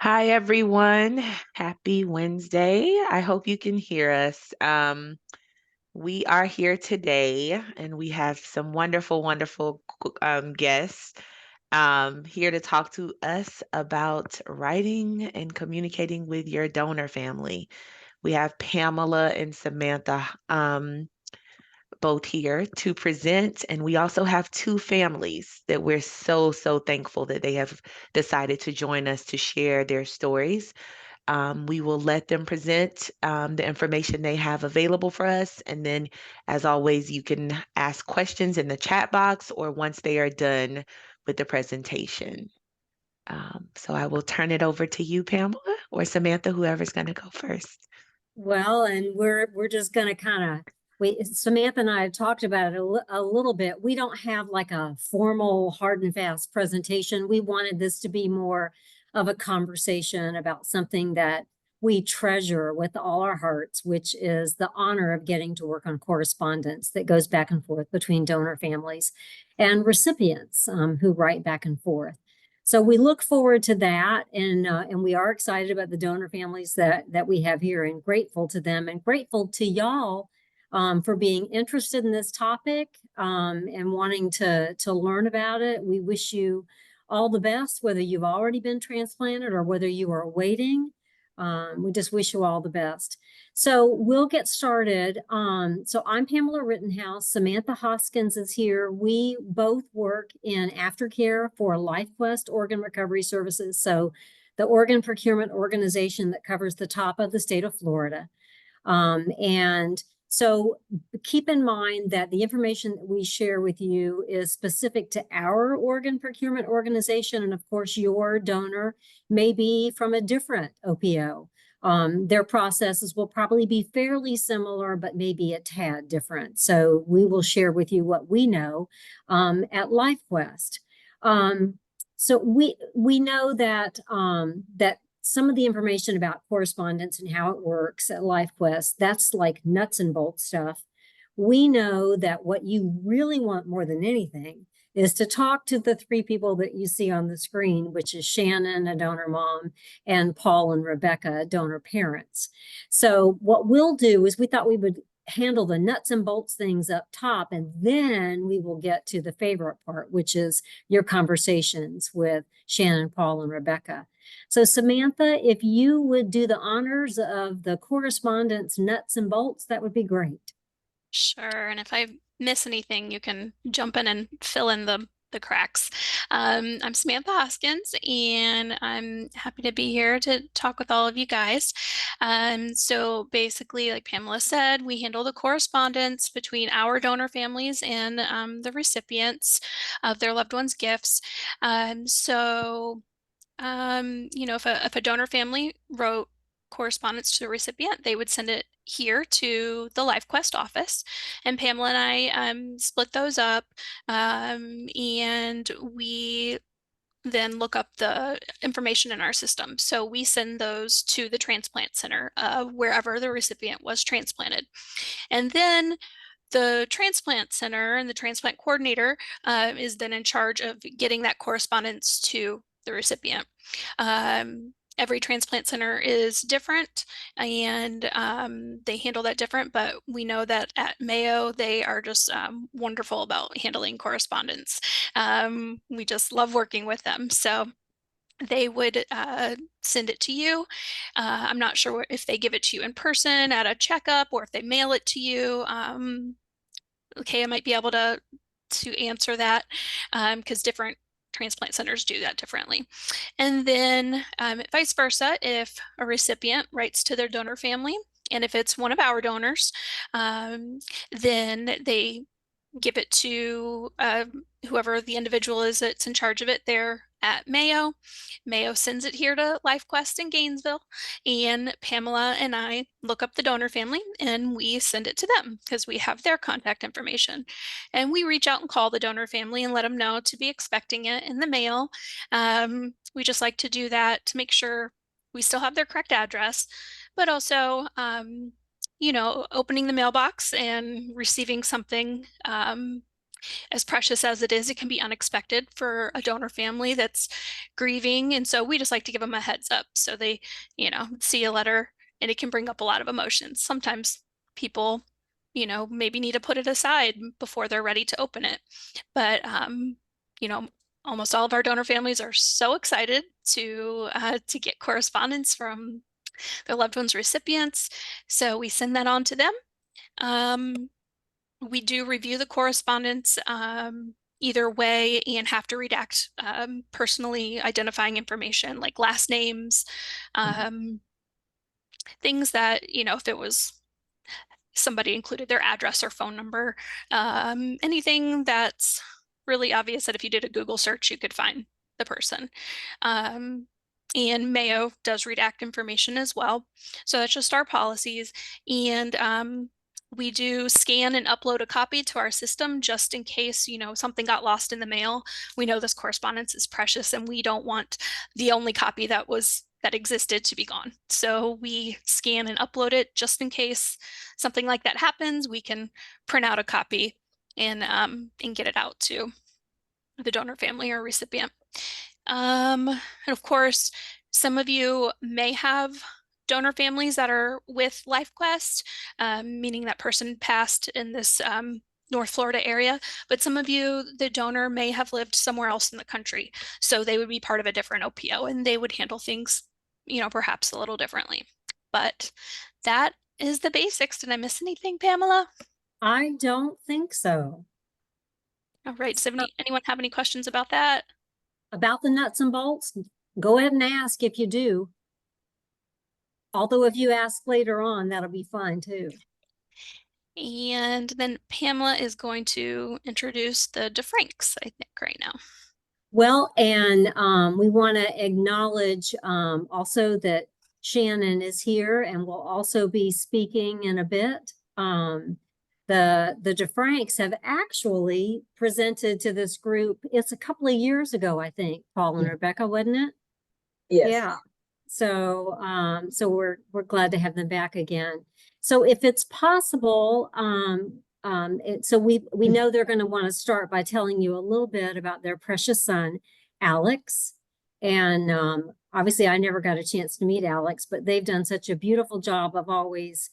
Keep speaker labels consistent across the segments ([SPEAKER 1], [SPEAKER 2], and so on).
[SPEAKER 1] Hi, everyone. Happy Wednesday. I hope you can hear us. We are here today, and we have some wonderful guests here to talk to us about writing and communicating with your donor family. We have Pamela and Samantha both here to present, and we also have two families that we're so thankful that they have decided to join us to share their stories. We will let them present the information they have available for us. And then, as always, you can ask questions in the chat box or once they are done with the presentation. So I will turn it over to you, Pamela, or Samantha, whoever's going to go first.
[SPEAKER 2] Well, and we're just going to kind of we Samantha and I have talked about it a little bit. We don't have like a formal hard and fast presentation. We wanted this to be more of a conversation about something that we treasure with all our hearts, which is the honor of getting to work on correspondence that goes back and forth between donor families and recipients who write back and forth. So we look forward to that, and we are excited about the donor families that we have here, and grateful to them, and grateful to y'all for being interested in this topic and wanting to learn about it. We wish you all the best, whether you've already been transplanted or whether you are waiting. We just wish you all the best. So we'll get started. So I'm Pamela Rittenhouse. Samantha Hoskins is here. We both work in aftercare for LifeQuest Organ Recovery Services. So the organ procurement organization that covers the top of the state of Florida. And so keep in mind that the information that we share with you is specific to our organ procurement organization. And of course, your donor may be from a different OPO. Their processes will probably be fairly similar, but maybe a tad different. So we will share with you what we know at LifeQuest. So we know that that some of the information about correspondence and how it works at LifeQuest, that's like nuts and bolts stuff. We know that what you really want more than anything is to talk to the three people that you see on the screen, which is Shannon, a donor mom, and Paul and Rebecca, donor parents. So what we'll do is we thought we would handle the nuts and bolts things up top, and then we will get to the favorite part, which is your conversations with Shannon, Paul, and Rebecca. So Samantha, if you would do the honors of the correspondence nuts and bolts, that would be great.
[SPEAKER 3] Sure. And if I miss anything, you can jump in and fill in the cracks. I'm Samantha Hoskins, and I'm happy to be here to talk with all of you guys. So basically, like Pamela said, we handle the correspondence between our donor families and the recipients of their loved ones' gifts. If a donor family wrote correspondence to the recipient, they would send it here to the LifeQuest office, and Pamela and I split those up, and we then look up the information in our system. So we send those to the transplant center wherever the recipient was transplanted. And then the transplant center and the transplant coordinator is then in charge of getting that correspondence to the recipient. Every transplant center is different, and they handle that different, but we know that at Mayo, they are just wonderful about handling correspondence. We just love working with them. So they would send it to you. I'm not sure if they give it to you in person at a checkup or if they mail it to you. Okay, I might be able to answer that because different transplant centers do that differently. And then vice versa, if a recipient writes to their donor family, and if it's one of our donors, then they give it to whoever the individual is that's in charge of it there at Mayo. Mayo sends it here to LifeQuest in Gainesville, and Pamela and I look up the donor family and we send it to them because we have their contact information. And we reach out and call the donor family and let them know to be expecting it in the mail. We just like to do that to make sure we still have their correct address, but also opening the mailbox and receiving something As precious as it is, it can be unexpected for a donor family that's grieving. And so we just like to give them a heads up so they, see a letter, and it can bring up a lot of emotions. Sometimes people, maybe need to put it aside before they're ready to open it. But, almost all of our donor families are so excited to get correspondence from their loved ones' recipients. So we send that on to them. We do review the correspondence either way and have to redact personally identifying information like last names, things that, if it was somebody included their address or phone number, anything that's really obvious that if you did a Google search, you could find the person. And Mayo does redact information as well. So that's just our policies. And we do scan and upload a copy to our system just in case, something got lost in the mail. We know this correspondence is precious and we don't want the only copy that existed to be gone. So we scan and upload it just in case something like that happens. We can print out a copy and get it out to the donor family or recipient. And of course, some of you may have donor families that are with LifeQuest, meaning that person passed in this North Florida area, but some of you, the donor may have lived somewhere else in the country. So they would be part of a different OPO and they would handle things, perhaps a little differently. But that is the basics. Did I miss anything, Pamela?
[SPEAKER 2] I don't think so.
[SPEAKER 3] All right. So anyone have any questions about that?
[SPEAKER 2] About the nuts and bolts, go ahead and ask if you do. Although if you ask later on, that'll be fine too.
[SPEAKER 3] And then Pamela is going to introduce the DeFranks, I think, right now.
[SPEAKER 2] Well, and we want to acknowledge also that Shannon is here and will also be speaking in a bit. The DeFranks have actually presented to this group. It's a couple of years ago, I think, Paul and Rebecca, wasn't it?
[SPEAKER 4] Yes.
[SPEAKER 2] Yeah. So, so we're glad to have them back again. So if it's possible, so we know they're going to want to start by telling you a little bit about their precious son, Alex. And obviously I never got a chance to meet Alex, but they've done such a beautiful job of always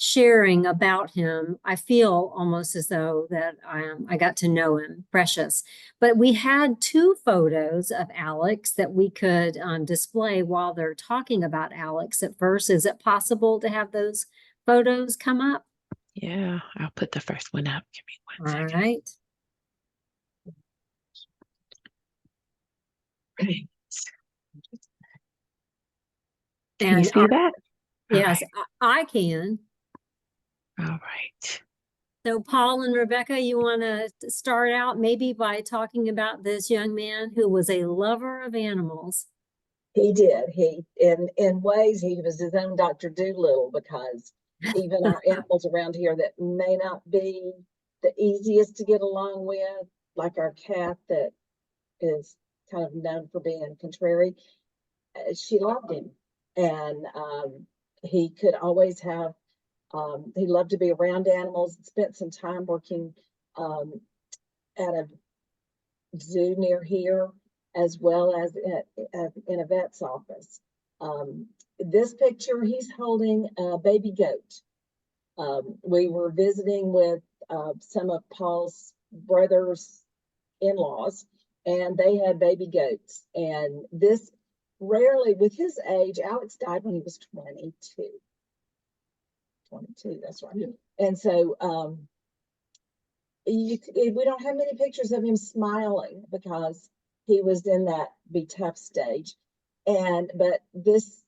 [SPEAKER 2] sharing about him. I feel almost as though that I got to know him, precious. But we had 2 photos of Alex that we could display while they're talking about Alex at first. Is it possible to have those photos come up?
[SPEAKER 1] Yeah, I'll put the first one up. Give me one second.
[SPEAKER 2] All right.
[SPEAKER 1] Right. Can
[SPEAKER 2] And
[SPEAKER 1] you see that?
[SPEAKER 2] yes,
[SPEAKER 1] right.
[SPEAKER 2] I can.
[SPEAKER 1] All right.
[SPEAKER 2] So Paul and Rebecca, you want to start out maybe by talking about this young man who was a lover of animals.
[SPEAKER 4] He did. He, in ways, he was his own Dr. Doolittle, because even our animals around here that may not be the easiest to get along with, like our cat that is kind of known for being contrary, she loved him. And he could always have, he loved to be around animals, spent some time working at a zoo near here, as well as in a vet's office. This picture, he's holding a baby goat. We were visiting with some of Paul's brothers' in-laws, and they had baby goats. And this rarely, with his age, Alex died when he was 22. 22, that's right. Yeah. And so we don't have many pictures of him smiling because he was in that be tough stage. But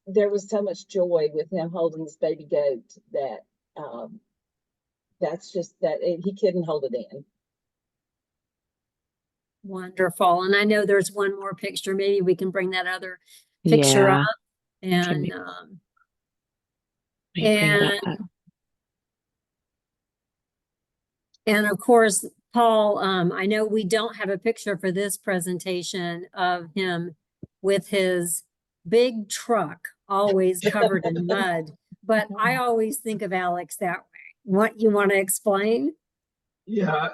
[SPEAKER 4] there was so much joy with him holding this baby goat that that's just that he couldn't hold it in.
[SPEAKER 2] Wonderful. And I know there's one more picture. Maybe we can bring that other picture up. And and of course, Paul, I know we don't have a picture for this presentation of him with his big truck always covered in mud, but I always think of Alex that way. What you want to explain?
[SPEAKER 5] Yeah,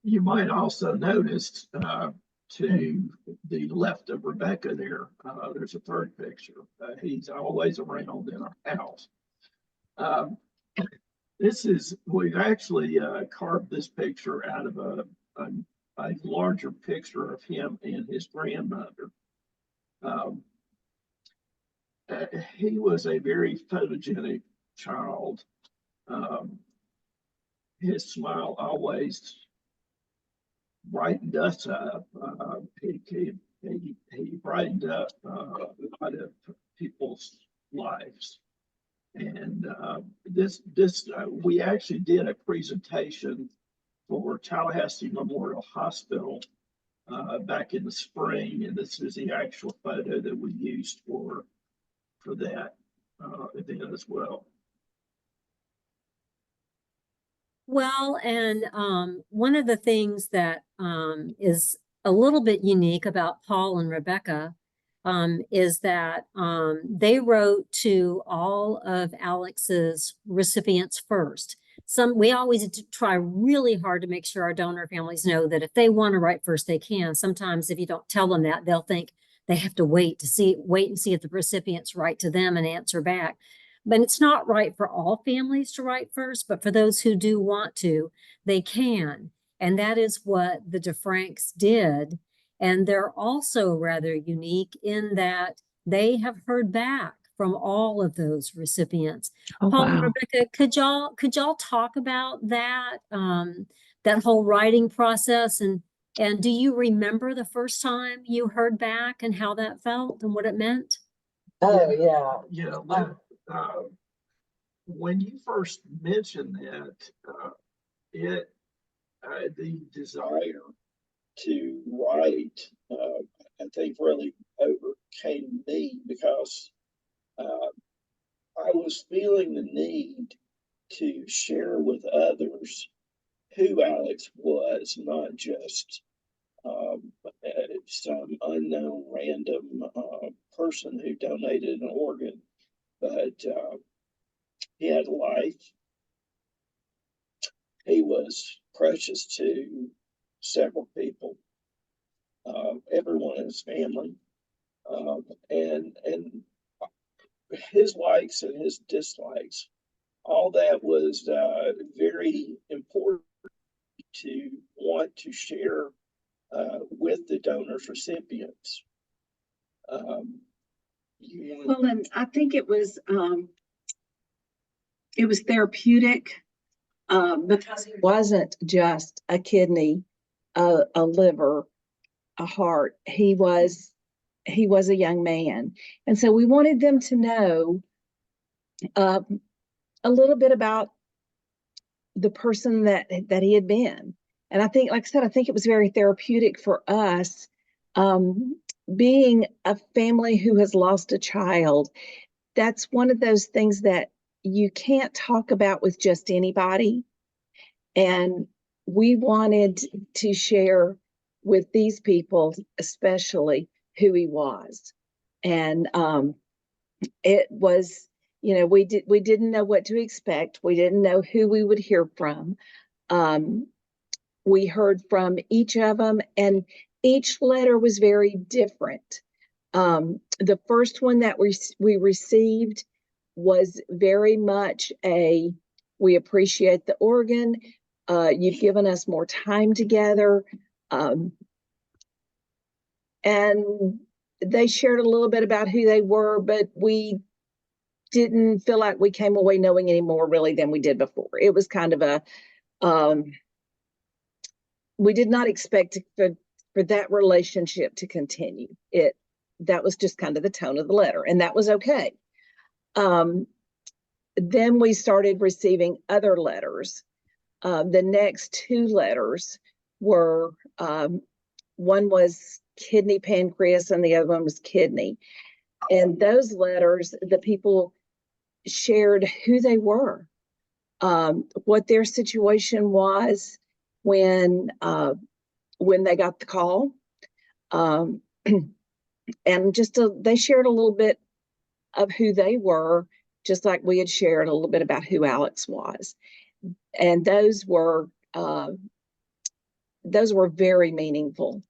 [SPEAKER 5] You might also notice to the left of Rebecca there, there's a third picture. He's always around in our house. Um, we've actually carved this picture out of a larger picture of him and his grandmother. Um, he was a very photogenic child. Um, his smile always brightened us up. He brightened up a lot of people's lives. And we actually did a presentation for Tallahassee Memorial Hospital back in the spring, and this is the actual photo that we used for that event as well.
[SPEAKER 2] Well, and one of the things that is a little bit unique about Paul and Rebecca is that they wrote to all of Alex's recipients first. We always try really hard to make sure our donor families know that if they want to write first, they can. Sometimes if you don't tell them that, they'll think they have to wait and see if the recipients write to them and answer back. But it's not right for all families to write first, but for those who do want to, they can. And that is what the DeFranks did. And they're also rather unique in that they have heard back from all of those recipients.
[SPEAKER 1] Oh,
[SPEAKER 2] Paul and
[SPEAKER 1] wow.
[SPEAKER 2] Rebecca, could y'all talk about that, that whole writing process? And do you remember the first time you heard back and how that felt and what it meant?
[SPEAKER 4] Oh, yeah.
[SPEAKER 5] Yeah. When you first mentioned that, the desire to write, I think really overcame me because I was feeling the need to share with others who Alex was, not just some unknown random person who donated an organ, but he had a life. He was precious to several people, everyone in his family, and his likes and his dislikes. All that was very important to want to share with the donors recipients.
[SPEAKER 6] Well, and I think it was therapeutic because it wasn't just a kidney, a liver, a heart. He was a young man, and so we wanted them to know a little bit about the person that he had been. And I think, like I said, I think it was very therapeutic for us, being a family who has lost a child. That's one of those things that you can't talk about with just anybody. And we wanted to share with these people, especially, who he was. And it was, we didn't know what to expect. We didn't know who we would hear from. We heard from each of them, and each letter was very different. The first one that we received was very much we appreciate the organ. You've given us more time together. And they shared a little bit about who they were, but we didn't feel like we came away knowing any more really than we did before. It was kind of we did not expect for that relationship to continue. That was just kind of the tone of the letter, and that was okay. Then we started receiving other letters. The next two letters were, one was kidney pancreas and the other one was kidney. And those letters, the people shared who they were, what their situation was when they got the call. And they shared a little bit of who they were, just like we had shared a little bit about who Alex was. And those were those were very meaningful.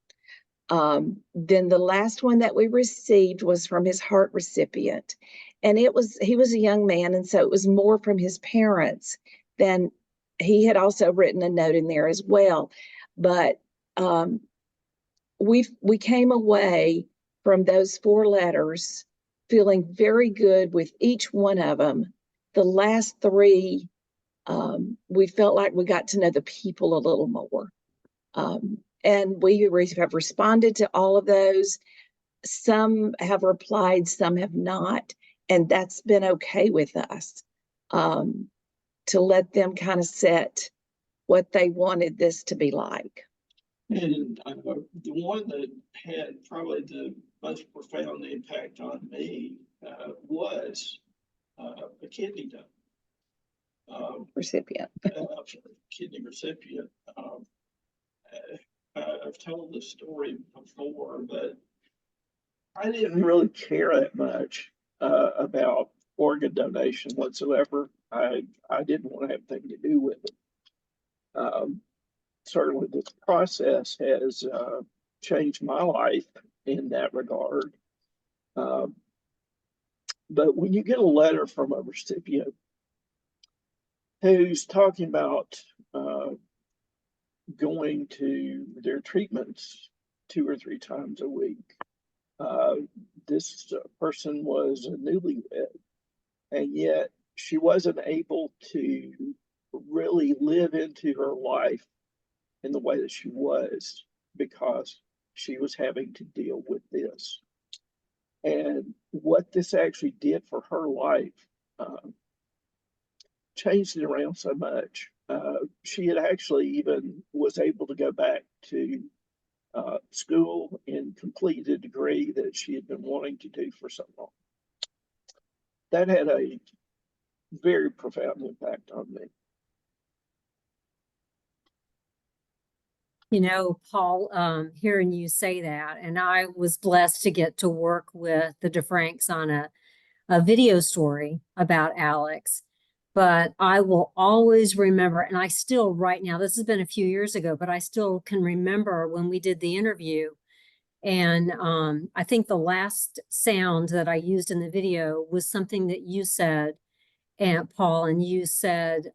[SPEAKER 6] Then the last one that we received was from his heart recipient. And he was a young man. And so it was more from his parents than he had also written a note in there as well. But we came away from those 4 letters feeling very good with each one of them. The last 3, we felt like we got to know the people a little more. And we have responded to all of those. Some have replied, some have not. And that's been okay with us, to let them kind of set what they wanted this to be like.
[SPEAKER 5] And the one that had probably the most profound impact on me was a kidney donor.
[SPEAKER 6] Recipient.
[SPEAKER 5] Kidney recipient. I've told this story before, but I didn't really care that much about organ donation whatsoever. I didn't want to have anything to do with it. Certainly, this process has changed my life in that regard. But when you get a letter from a recipient who's talking about going to their treatments 2 or 3 times a week. This person was a newlywed, and yet she wasn't able to really live into her life in the way that she was because she was having to deal with this. And what this actually did for her life changed it around so much. She had actually even was able to go back to school and complete a degree that she had been wanting to do for so long. That had a very profound impact on me.
[SPEAKER 2] You know, Paul, hearing you say that, and I was blessed to get to work with the DeFranks on a video story about Alex. But I will always remember, and I still right now, this has been a few years ago, but I still can remember when we did the interview. And I think the last sound that I used in the video was something that you said, and Paul, and you said,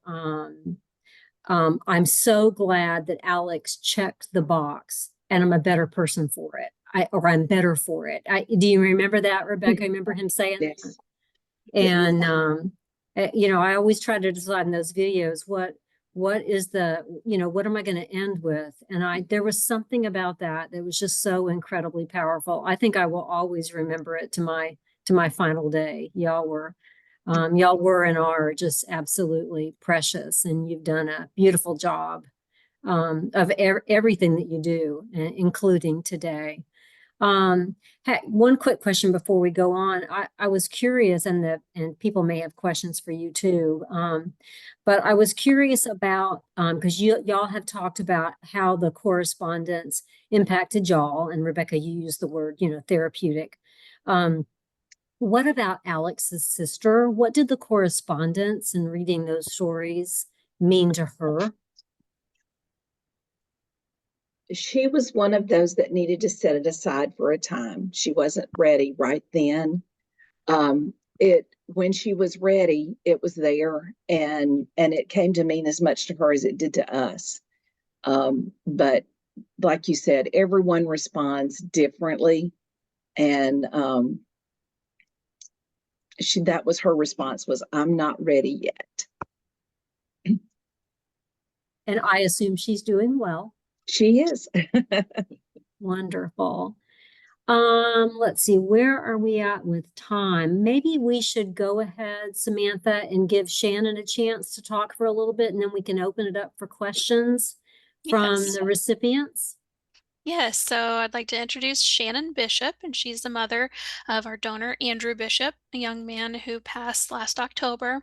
[SPEAKER 2] I'm so glad that Alex checked the box and I'm a better person for it. I'm better for it. Do you remember that, Rebecca? I remember him saying
[SPEAKER 6] Yes.
[SPEAKER 2] that. And, you know, I always try to decide in those videos, what is the, you know, what am I going to end with? And there was something about that was just so incredibly powerful. I think I will always remember it to my final day. Y'all were and are just absolutely precious, and you've done a beautiful job of everything that you do, including today. Hey, one quick question before we go on. I was curious, and people may have questions for you too. But I was curious about, because y'all have talked about how the correspondence impacted y'all, and Rebecca, you used the word, you know, therapeutic. What about Alex's sister? What did the correspondence and reading those stories mean to her?
[SPEAKER 6] She was one of those that needed to set it aside for a time. She wasn't ready right then. When she was ready, it was there, and it came to mean as much to her as it did to us. But like you said, everyone responds differently, and that was her response, was, I'm not ready yet.
[SPEAKER 2] And I assume she's doing well.
[SPEAKER 6] She is.
[SPEAKER 2] Wonderful. Let's see, where are we at with time? Maybe we should go ahead, Samantha, and give Shannon a chance to talk for a little bit, and then we can open it up for questions from the recipients.
[SPEAKER 3] Yes, so I'd like to introduce Shannon Bishop, and she's the mother of our donor, Andrew Bishop, a young man who passed last October.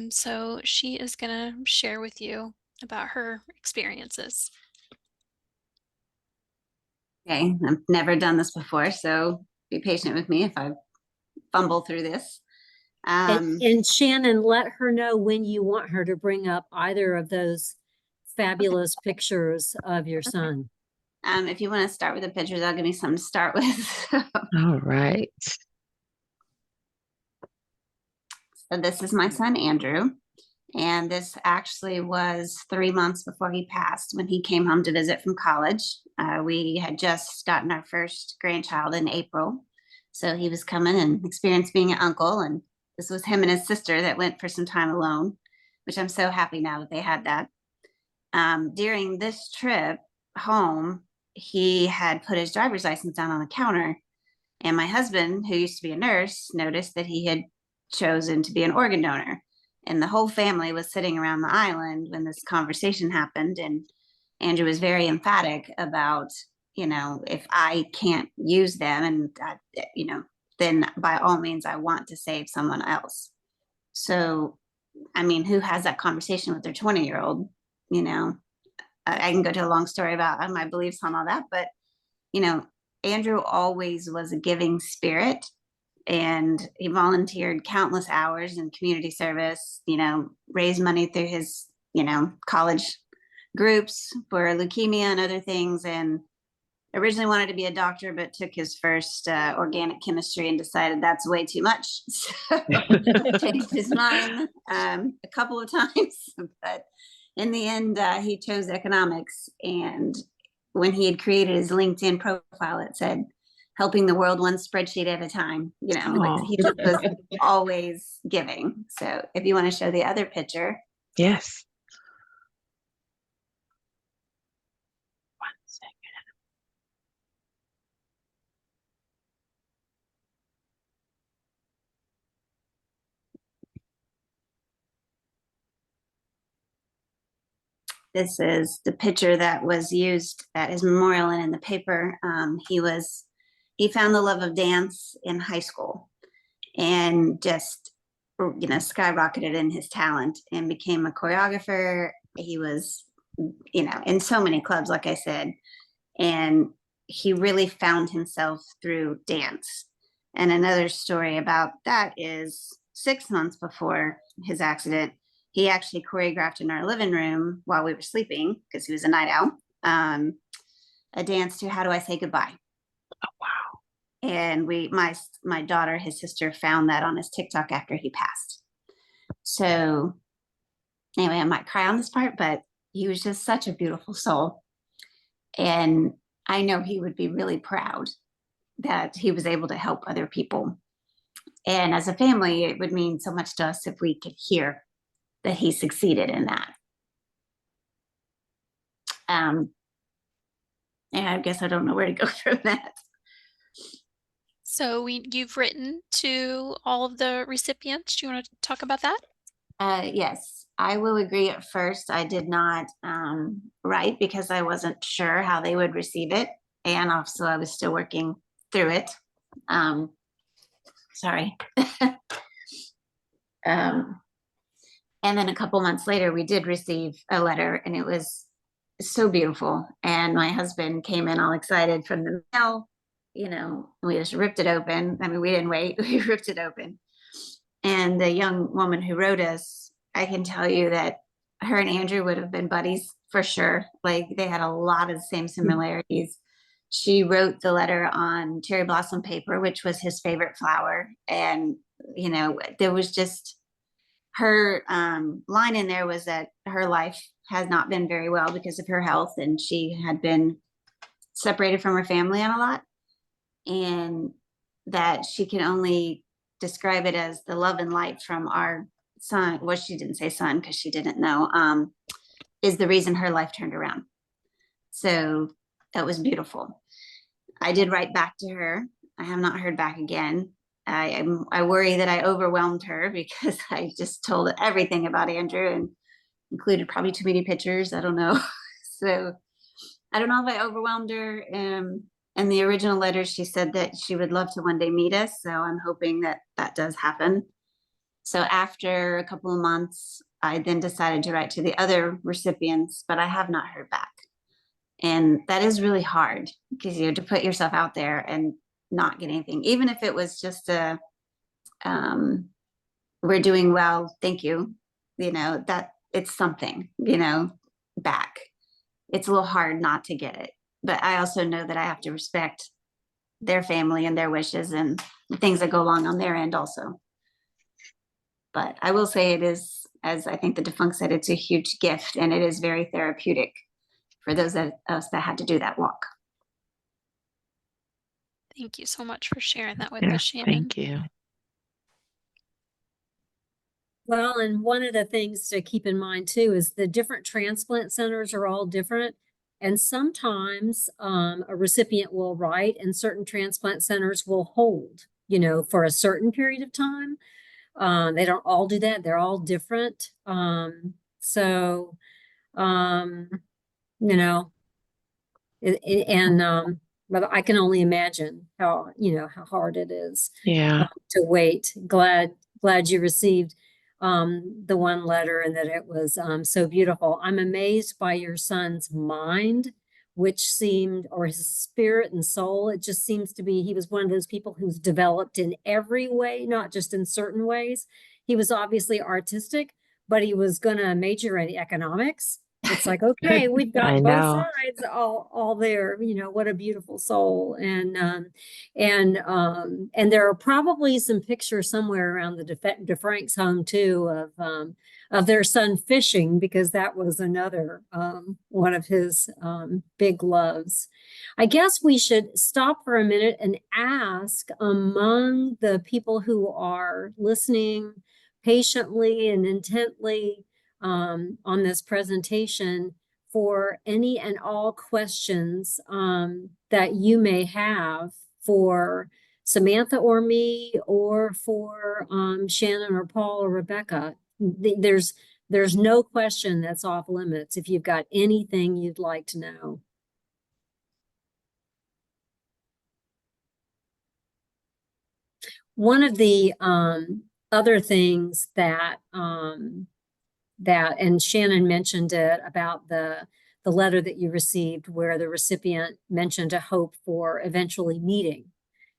[SPEAKER 3] So she is going to share with you about her experiences.
[SPEAKER 7] Okay, I've never done this before, so be patient with me if I fumble through this.
[SPEAKER 2] And Shannon, let her know when you want her to bring up either of those fabulous pictures of your son.
[SPEAKER 7] If you want to start with the pictures, I'll give you something to start with.
[SPEAKER 1] All right.
[SPEAKER 7] So this is my son, Andrew. And this actually was 3 months before he passed when he came home to visit from college. We had just gotten our first grandchild in April. So he was coming and experienced being an uncle. And this was him and his sister that went for some time alone, which I'm so happy now that they had that. During this trip home, he had put his driver's license down on the counter. And my husband, who used to be a nurse, noticed that he had chosen to be an organ donor. And the whole family was sitting around the island when this conversation happened. And Andrew was very emphatic about, if I can't use them and, then by all means, I want to save someone else. So, I mean, who has that conversation with their 20-year-old? I can go to a long story about my beliefs on all that, but, Andrew always was a giving spirit. And he volunteered countless hours in community service, raised money through his, college groups for leukemia and other things. And originally wanted to be a doctor, but took his first organic chemistry and decided that's way too much. So changed his mind a couple of times. But in the end, he chose economics. And when he had created his LinkedIn profile, it said, helping the world one spreadsheet at a time, like he just was always giving. So if you want to show the other picture.
[SPEAKER 1] Yes. One second.
[SPEAKER 7] This is the picture that was used at his memorial and in the paper. He found the love of dance in high school and just, skyrocketed in his talent and became a choreographer. He was, in so many clubs, like I said, and he really found himself through dance. And another story about that is 6 months before his accident, he actually choreographed in our living room while we were sleeping, because he was a night owl, a dance to How Do I Say Goodbye?
[SPEAKER 1] Oh, wow.
[SPEAKER 7] And my daughter, his sister, found that on his TikTok after he passed. So anyway, I might cry on this part, but he was just such a beautiful soul. And I know he would be really proud that he was able to help other people. And as a family, it would mean so much to us if we could hear that he succeeded in that. And I guess I don't know where to go from that.
[SPEAKER 3] So you've written to all of the recipients. Do you want to talk about that?
[SPEAKER 7] Yes, I will agree. At first, I did not write because I wasn't sure how they would receive it. And also I was still working through it. Sorry. And then a couple months later, we did receive a letter, and it was so beautiful. And my husband came in all excited from the mail, we just ripped it open. I mean, we didn't wait, we ripped it open. And the young woman who wrote us, I can tell you that her and Andrew would have been buddies for sure. Like, they had a lot of the same similarities. She wrote the letter on cherry blossom paper, which was his favorite flower. And, there was just, her line in there was that her life has not been very well because of her health, and she had been separated from her family on a lot, and that she can only describe it as the love and light from our son. Well, she didn't say son because she didn't know, is the reason her life turned around. So that was beautiful. I did write back to her. I have not heard back again. I worry that I overwhelmed her because I just told everything about Andrew and included probably too many pictures. I don't know. So I don't know if I overwhelmed her. In the original letter, she said that she would love to one day meet us. So I'm hoping that that does happen. So after a couple of months, I then decided to write to the other recipients, but I have not heard back. And that is really hard because you have to put yourself out there and not get anything, even if it was just we're doing well, thank you, that it's something, back. It's a little hard not to get it, but I also know that I have to respect their family and their wishes and the things that go along on their end also. But I will say it is, as I think the defunct said, it's a huge gift, and it is very therapeutic for those of us that had to do that walk.
[SPEAKER 3] Thank you so much for sharing that with
[SPEAKER 1] Yeah,
[SPEAKER 3] us, Shannon.
[SPEAKER 1] thank you.
[SPEAKER 2] Well, and one of the things to keep in mind too is the different transplant centers are all different. And sometimes a recipient will write and certain transplant centers will hold, you know, for a certain period of time. They don't all do that. They're all different. So, you know, but I can only imagine how, you know, how hard it is
[SPEAKER 1] Yeah.
[SPEAKER 2] to wait. Glad you received the one letter and that it was so beautiful. I'm amazed by your son's mind, which seemed, or his spirit and soul. It just seems to be, he was one of those people who's developed in every way, not just in certain ways. He was obviously artistic, but he was going to major in economics. It's like, okay, we've
[SPEAKER 1] I
[SPEAKER 2] got both
[SPEAKER 1] know.
[SPEAKER 2] sides all there. You know, what a beautiful soul. And there are probably some pictures somewhere around the DeFrank's home too of their son fishing, because that was another one of his big loves. I guess we should stop for a minute and ask among the people who are listening patiently and intently on this presentation for any and all questions that you may have for Samantha or me, or for Shannon or Paul or Rebecca. There's no question that's off limits if you've got anything you'd like to know. One of the other things that and Shannon mentioned it about the letter that you received where the recipient mentioned a hope for eventually meeting.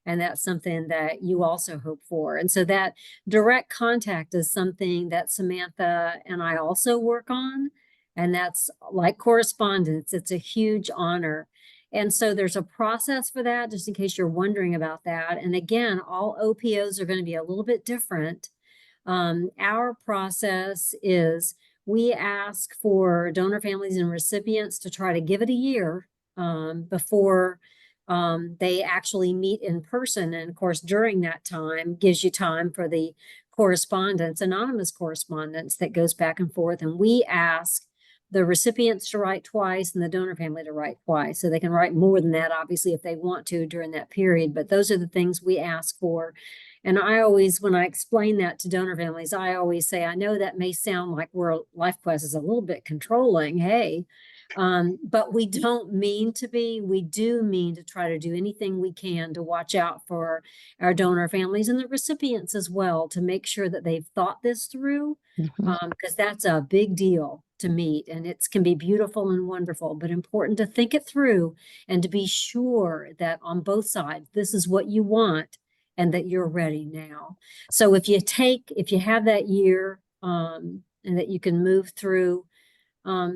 [SPEAKER 2] And that's something that you also hope for. And so that direct contact is something that Samantha and I also work on. And that's like correspondence. It's a huge honor. And so there's a process for that, just in case you're wondering about that. And again, all OPOs are going to be a little bit different. Our process is we ask for donor families and recipients to try to give it a year before they actually meet in person. And of course, during that time gives you time for the correspondence, anonymous correspondence that goes back and forth. And we ask the recipients to write twice and the donor family to write twice. So they can write more than that, obviously, if they want to during that period. But those are the things we ask for. And I always, when I explain that to donor families, I always say, I know that may sound like LifeQuest is a little bit controlling. Hey, but we don't mean to be. We do mean to try to do anything we can to watch out for our donor families and the recipients as well, to make sure that they've thought this through, because that's a big deal to meet, and it can be beautiful and wonderful, but important to think it through and to be sure that on both sides, this is what you want and that you're ready now. So if you have that year and that you can move through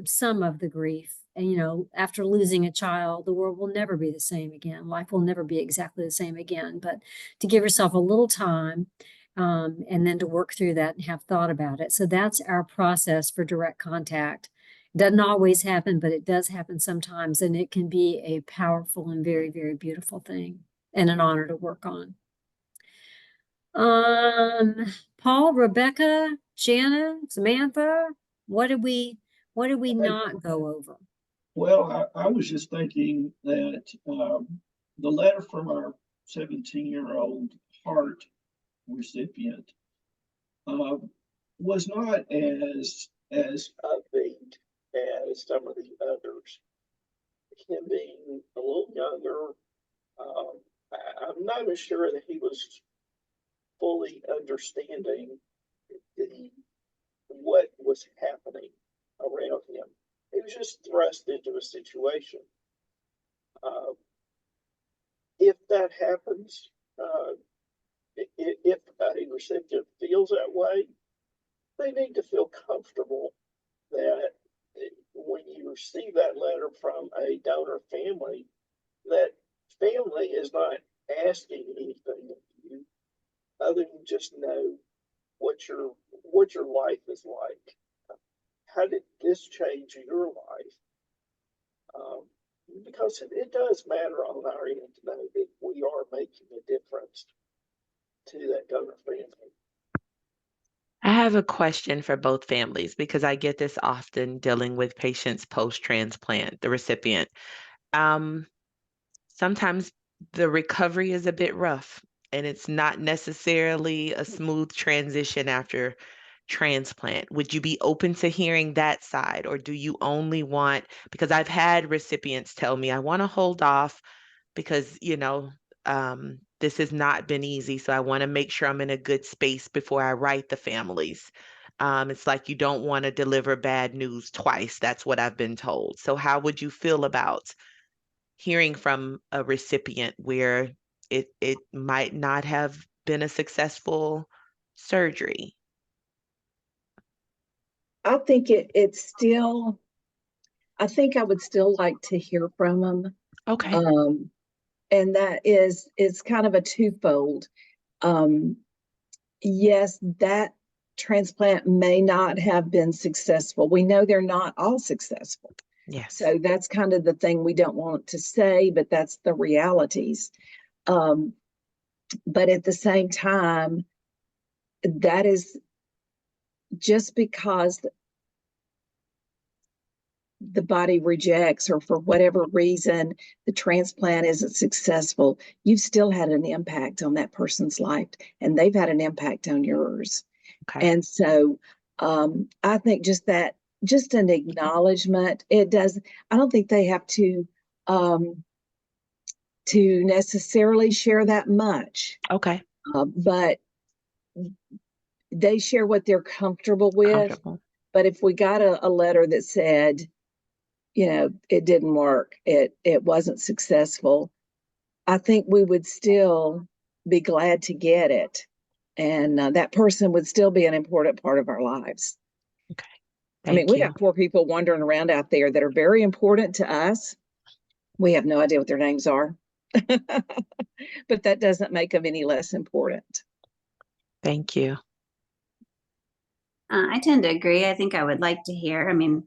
[SPEAKER 2] some of the grief. And, you know, after losing a child, the world will never be the same again. Life will never be exactly the same again. But to give yourself a little time and then to work through that and have thought about it. So that's our process for direct contact. It doesn't always happen, but it does happen sometimes. And it can be a powerful and very, very beautiful thing and an honor to work on. Paul, Rebecca, Shannon, Samantha, what did we not go over?
[SPEAKER 5] Well, I was just thinking that the letter from our 17-year-old heart recipient was not as upbeat as some of the others. Him being a little younger, I'm not even sure that he was fully understanding what was happening around him. He was just thrust into a situation. If that happens, if a recipient feels that way, they need to feel comfortable that when you receive that letter from a donor family, that family is not asking anything of you other than just know what your life is like. How did this change your life? Because it does matter on our end to know that we are making a difference to that donor family.
[SPEAKER 1] I have a question for both families because I get this often dealing with patients post-transplant, the recipient. Um, Sometimes the recovery is a bit rough and it's not necessarily a smooth transition after transplant. Would you be open to hearing that side, or do you only want, because I've had recipients tell me, I want to hold off because, this has not been easy. So I want to make sure I'm in a good space before I write the families. It's like you don't want to deliver bad news twice. That's what I've been told. So how would you feel about hearing from a recipient where it might not have been a successful surgery?
[SPEAKER 6] I think I think I would still like to hear from them.
[SPEAKER 1] Okay.
[SPEAKER 6] And that it's kind of a twofold. Yes, that transplant may not have been successful. We know they're not all successful.
[SPEAKER 1] Yes.
[SPEAKER 6] So that's kind of the thing we don't want to say, but that's the realities. But at the same time, that is just because the body rejects, or for whatever reason the transplant isn't successful, you've still had an impact on that person's life, and they've had an impact on yours.
[SPEAKER 1] Okay.
[SPEAKER 6] And so I think just an acknowledgement, I don't think they have to necessarily share that much.
[SPEAKER 1] Okay.
[SPEAKER 6] But they share what they're comfortable with.
[SPEAKER 1] Comfortable.
[SPEAKER 6] But if we got a letter that said, it didn't work, it wasn't successful, I think we would still be glad to get it. And that person would still be an important part of our lives.
[SPEAKER 1] Okay.
[SPEAKER 6] I mean,
[SPEAKER 1] Thank
[SPEAKER 6] we
[SPEAKER 1] you.
[SPEAKER 6] got poor people wandering around out there that are very important to us. We have no idea what their names are, but that doesn't make them any less important.
[SPEAKER 1] Thank you.
[SPEAKER 7] I tend to agree. I think I would like to hear. I mean,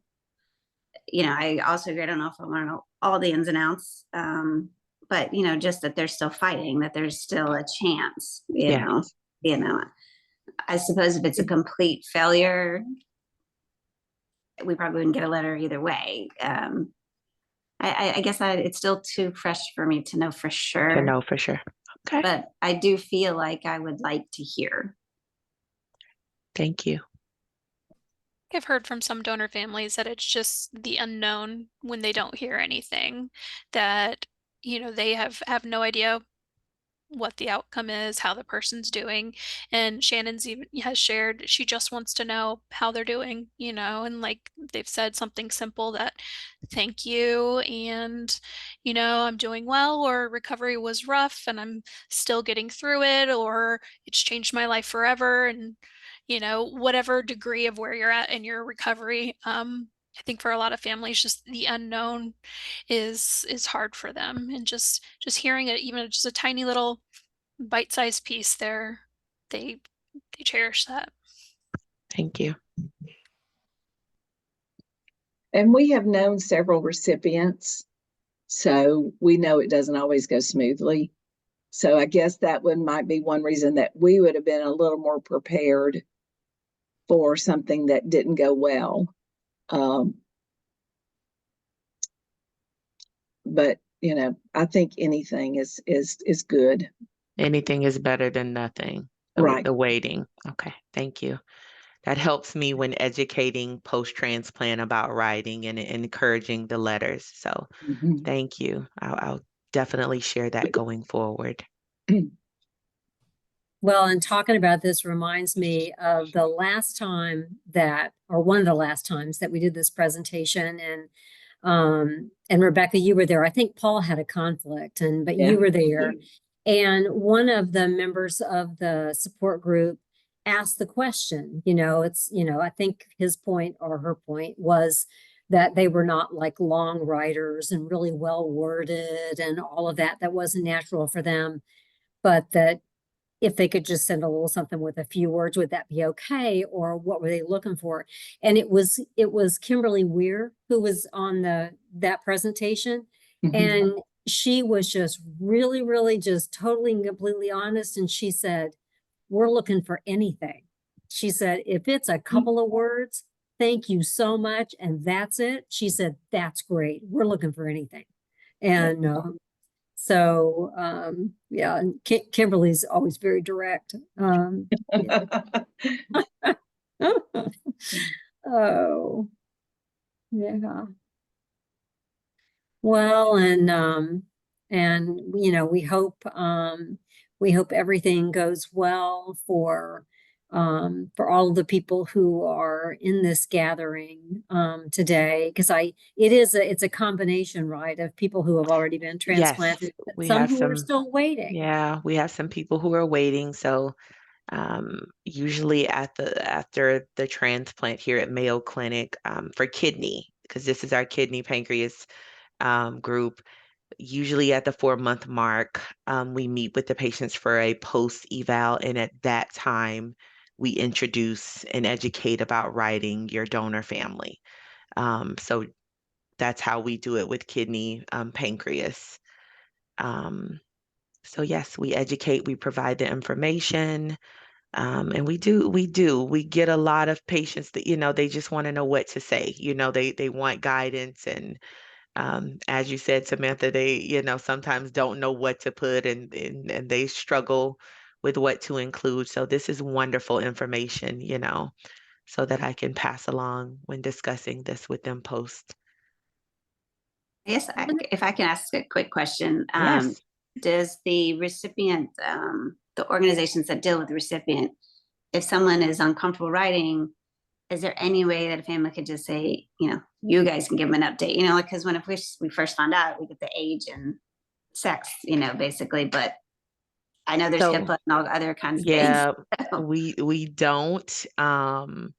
[SPEAKER 7] I also agree. I don't know if I want to know all the ins and outs, but just that they're still fighting, that there's still a chance.
[SPEAKER 1] Yes.
[SPEAKER 7] I suppose if it's a complete failure, we probably wouldn't get a letter either way. I guess it's still too fresh for me to know for sure.
[SPEAKER 1] To know for sure. Okay.
[SPEAKER 7] But I do feel like I would like to hear.
[SPEAKER 1] Thank you.
[SPEAKER 3] I've heard from some donor families that it's just the unknown when they don't hear anything, that, they have no idea what the outcome is, how the person's doing. And Shannon's even has shared she just wants to know how they're doing, and like they've said something simple that thank you, and I'm doing well, or recovery was rough and I'm still getting through it, or it's changed my life forever. And whatever degree of where you're at in your recovery, I think for a lot of families, just the unknown is hard for them, and just hearing it, even just a tiny little bite-sized piece there, they cherish that.
[SPEAKER 1] Thank you.
[SPEAKER 6] And we have known several recipients, so we know it doesn't always go smoothly. So I guess that might be one reason that we would have been a little more prepared for something that didn't go well. But I think anything is good.
[SPEAKER 1] Anything is better than nothing.
[SPEAKER 6] Right.
[SPEAKER 1] The waiting. Okay. Thank you. That helps me when educating post-transplant about writing and encouraging the letters. So thank you. I'll definitely share that going forward.
[SPEAKER 2] Well, and talking about this reminds me of the last time one of the last times that we did this presentation, and Rebecca, you were there. I think Paul had a conflict, but you were there. And one of the members of the support group asked the question, I think his point or her point was that they were not like long writers and really well worded and all of that. That wasn't natural for them, but that if they could just send a little something with a few words, would that be okay? Or what were they looking for? And it was Kimberly Weir who was on that presentation. And she was just really, really just totally and completely honest. And she said, we're looking for anything. She said, if it's a couple of words, thank you so much. And that's it. She said, that's great. We're looking for anything. And so, yeah, and Kimberly's always very direct. Yeah. Oh, yeah. Well, and you know, we hope everything goes well for all of the people who are in this gathering today, because it's a combination, right, of people who have already been
[SPEAKER 1] Yes,
[SPEAKER 2] transplanted,
[SPEAKER 1] we
[SPEAKER 2] some
[SPEAKER 1] have
[SPEAKER 2] who are
[SPEAKER 1] some,
[SPEAKER 2] still waiting.
[SPEAKER 1] yeah, we have some people who are waiting. So usually after the transplant here at Mayo Clinic for kidney, because this is our kidney pancreas group, usually at the 4-month mark, we meet with the patients for a post-eval, and at that time, we introduce and educate about writing your donor family. So that's how we do it with kidney, pancreas. So yes, we educate, we provide the information, and we get a lot of patients that, they just want to know what to say. They want guidance, and as you said, Samantha, they, sometimes don't know what to put, and they struggle with what to include. So this is wonderful information, so that I can pass along when discussing this with them post.
[SPEAKER 7] Yes, if I can ask a quick question.
[SPEAKER 1] Yes.
[SPEAKER 7] Does the recipient, the organizations that deal with the recipient, if someone is uncomfortable writing, is there any way that a family could just say, you guys can give them an update? Because when we first found out, we get the age and sex, basically, but I know there's HIPAA and all other kinds of things.
[SPEAKER 1] Yeah, we don't. And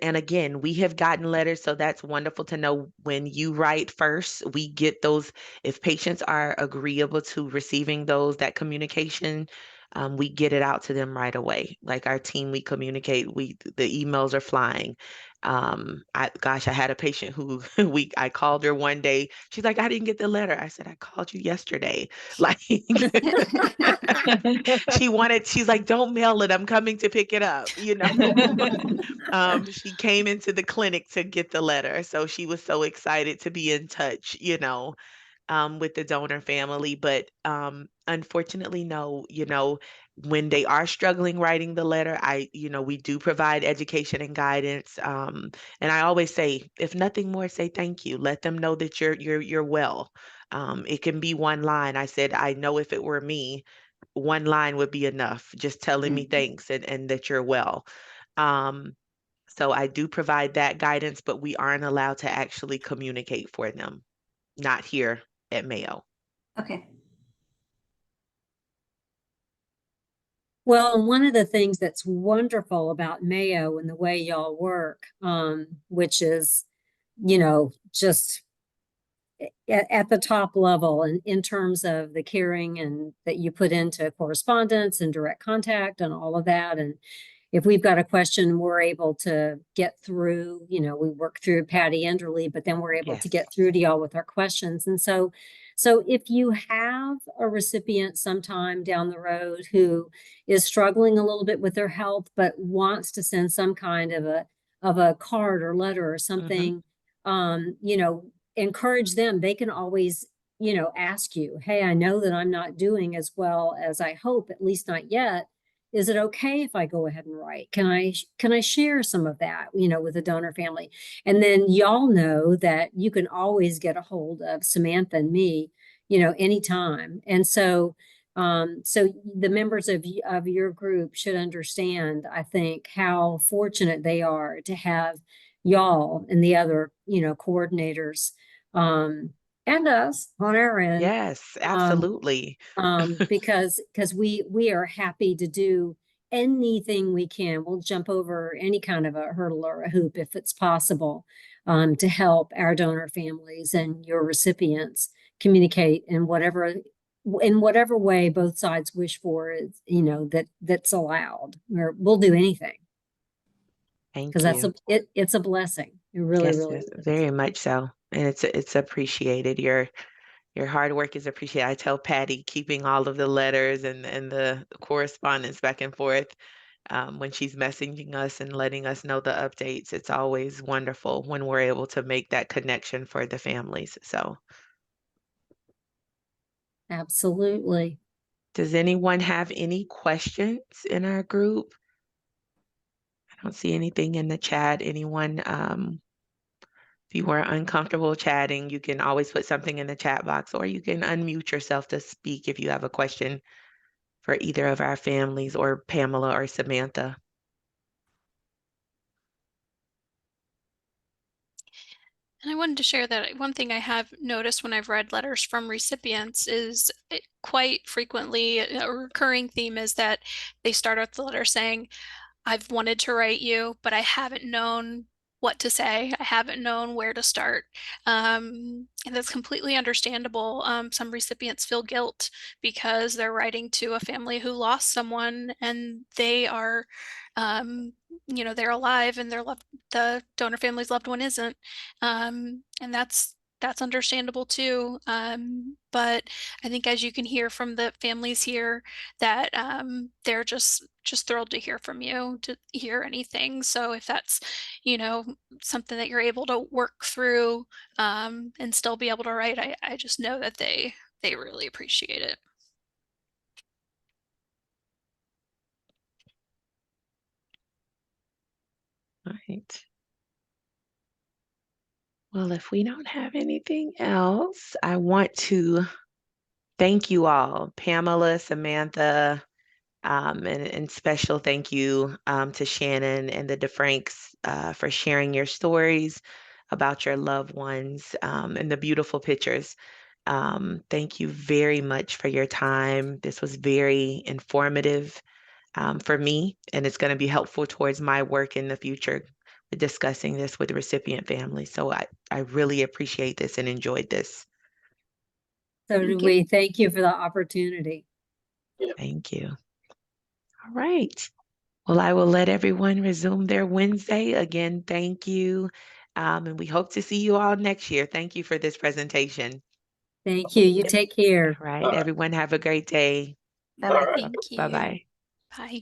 [SPEAKER 1] again, we have gotten letters, so that's wonderful to know. When you write first, we get those. If patients are agreeable to receiving that communication, we get it out to them right away. Like our team, we communicate, the emails are flying. I had a patient who I called her one day. She's like, I didn't get the letter. I said, I called you yesterday. Like she's like, don't mail it. I'm coming to pick it up, She came into the clinic to get the letter. So she was so excited to be in touch, with the donor family. But unfortunately, no, when they are struggling writing the letter, we do provide education and guidance. And I always say, if nothing more, say thank you. Let them know that you're well. It can be one line. I said, I know if it were me, one line would be enough, just telling me thanks and that you're well. So I do provide that guidance, but we aren't allowed to actually communicate for them, not here at Mayo.
[SPEAKER 7] Okay.
[SPEAKER 2] Well, one of the things that's wonderful about Mayo and the way y'all work, which is, just at the top level, and in terms of the caring and that you put into correspondence and direct contact and all of that. And if we've got a question, we're able to get through, we work through Patty Enderly, but then we're able to get through to y'all with our questions. And so if you have a recipient sometime down the road who is struggling a little bit with their health, but wants to send some kind of a card or letter or something, encourage them. They can always, ask you, hey, I know that I'm not doing as well as I hope, at least not yet. Is it okay if I go ahead and write? Can I share some of that, with the donor family? And then y'all know that you can always get a hold of Samantha and me, anytime. And so the members of your group should understand, I think, how fortunate they are to have y'all and the other, coordinators, and us on our end.
[SPEAKER 1] Yes, absolutely.
[SPEAKER 2] Because we are happy to do, anything we can. We'll jump over any kind of a hurdle or a hoop if it's possible, to help our donor families and your recipients communicate in whatever way both sides wish for is, that's allowed. We'll do anything
[SPEAKER 1] Thank
[SPEAKER 2] because
[SPEAKER 1] you.
[SPEAKER 2] it's a blessing. It really,
[SPEAKER 1] Yes,
[SPEAKER 2] really
[SPEAKER 1] yes,
[SPEAKER 2] is.
[SPEAKER 1] very much so. And it's appreciated. Your hard work is appreciated. I tell Patty, keeping all of the letters and the correspondence back and forth, when she's messaging us and letting us know the updates, it's always wonderful when we're able to make that connection for the families. So,
[SPEAKER 2] Absolutely.
[SPEAKER 1] does anyone have any questions in our group? I don't see anything in the chat. Anyone, if you were uncomfortable chatting, you can always put something in the chat box, or you can unmute yourself to speak if you have a question for either of our families or Pamela or Samantha.
[SPEAKER 3] And I wanted to share that one thing I have noticed when I've read letters from recipients is quite frequently a recurring theme is that they start out the letter saying, I've wanted to write you, but I haven't known what to say. I haven't known where to start. And that's completely understandable. Some recipients feel guilt because they're writing to a family who lost someone and they are, they're alive and the donor family's loved one isn't. And that's understandable too. But I think as you can hear from the families here that they're just thrilled to hear from you, to hear anything. So if that's, something that you're able to work through and still be able to write, I just know that they really appreciate it.
[SPEAKER 1] All right. Well, if we don't have anything else, I want to thank you all, Pamela, Samantha, and special thank you to Shannon and the DeFranks for sharing your stories about your loved ones and the beautiful pictures. Thank you very much for your time. This was very informative for me, and it's going to be helpful towards my work in the future with discussing this with recipient families. So I really appreciate this and enjoyed this.
[SPEAKER 2] So
[SPEAKER 7] Thank
[SPEAKER 2] do
[SPEAKER 7] you.
[SPEAKER 2] we. Thank you for the opportunity.
[SPEAKER 1] Thank you. All right. Well, I will let everyone resume their Wednesday. Again, thank you. And we hope to see you all next year. Thank you for this presentation.
[SPEAKER 2] Thank you. You take care.
[SPEAKER 1] All right. Everyone have a great day.
[SPEAKER 7] Bye-bye.
[SPEAKER 3] Thank you.
[SPEAKER 1] Bye-bye.
[SPEAKER 3] Bye.